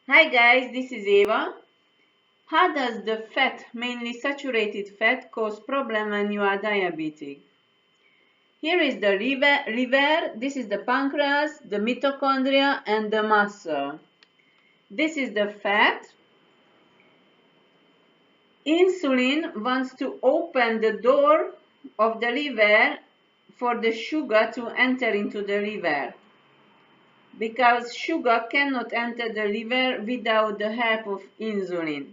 Hi guys, this is Eva. How does the fat, mainly saturated fat, cause problem when you are diabetic? Here is the liver, this is the pancreas, the mitochondria and the muscle. This is the fat. Insulin wants to open the door of the liver for the sugar to enter into the liver, because sugar cannot enter the liver without the help of insulin.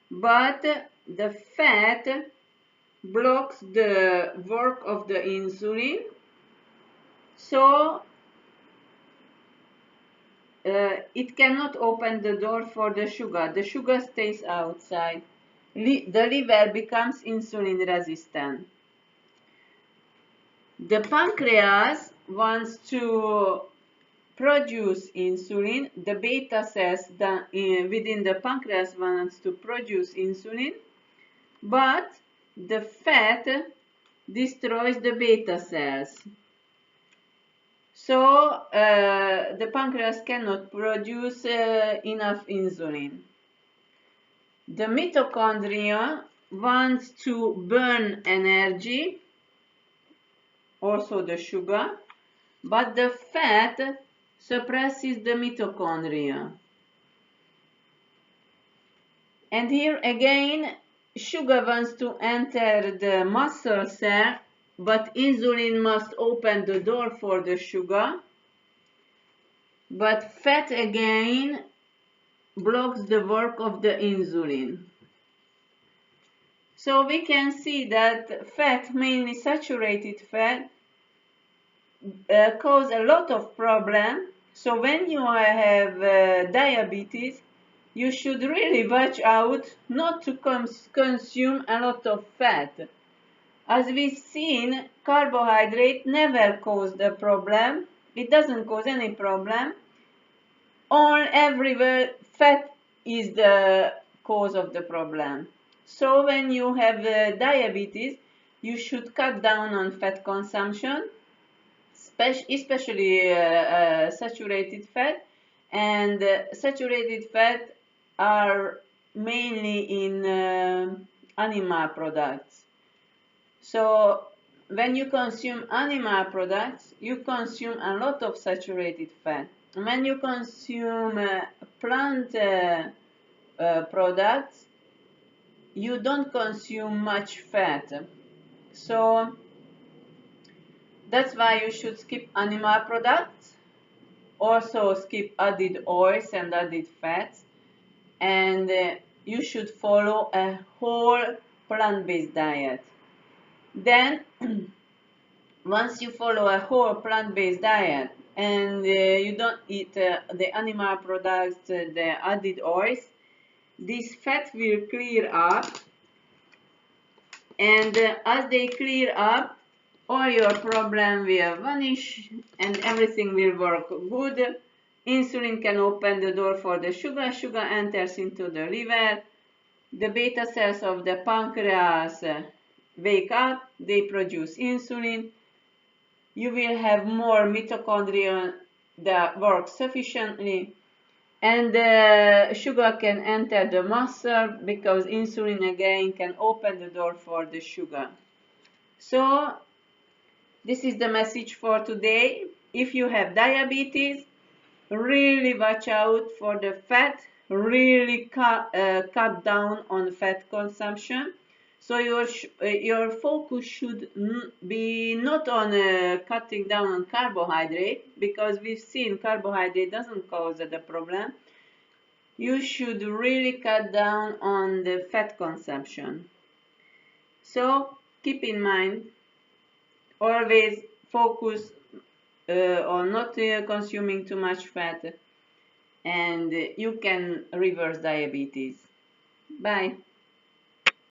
But the fat blocks the work of the insulin, so it cannot open the door for the sugar. The sugar stays outside. The liver becomes insulin resistant. The pancreas wants to produce insulin. The beta cells within the pancreas wants to produce insulin, but the fat destroys the beta cells. So the pancreas cannot produce enough insulin. The mitochondria wants to burn energy, also the sugar, but the fat suppresses the mitochondria. And here again, sugar wants to enter the muscle cell, but insulin must open the door for the sugar. But fat again blocks the work of the insulin. So we can see that fat, mainly saturated fat, cause a lot of problem. So when you have diabetes, you should really watch out not to consume a lot of fat. As we've seen, carbohydrate never caused a problem. It doesn't cause any problem. Everywhere, fat is the cause of the problem. So when you have diabetes, you should cut down on fat consumption, especially saturated fat. And saturated fat are mainly in animal products. So when you consume animal products, you consume a lot of saturated fat. When you consume plant products, you don't consume much fat. So that's why you should skip animal products, also skip added oils and added fats, and you should follow a whole plant-based diet. Then once you follow a whole plant-based diet and you don't eat the animal products, the added oils, this fat will clear up, and as they clear up, all your problem will vanish and everything will work good. Insulin can open the door for the sugar. Sugar enters into the liver. The beta cells of the pancreas wake up. They produce insulin. You will have more mitochondria that work sufficiently, and sugar can enter the muscle because insulin again can open the door for the sugar. So this is the message for today. If you have diabetes, really watch out for the fat, really cut down on fat consumption. So your focus should be not on cutting down on carbohydrate, because we've seen carbohydrate doesn't cause the problem. You should really cut down on the fat consumption. So keep in mind, always focus on not consuming too much fat, and you can reverse diabetes. Bye.